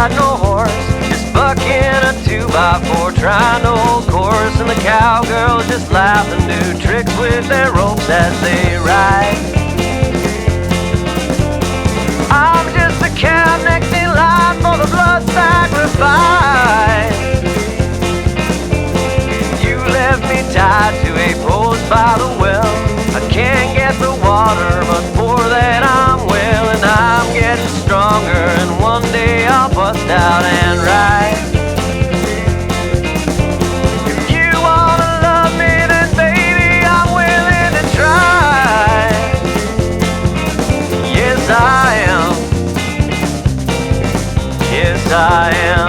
ride no horse, just bucking a 2x4, trying to hold course. And the cowgirls just laugh and do tricks with their ropes as they ride. I'm just a cow next in line for the blood sacrifice. You left me tied to a post by the well. I can't get the water, but for that I'm well. And I'm getting stronger, and one day I'll bust out and ride. If you wanna love me, then baby, I'm willing to try. Yes, I am. Yes, I am.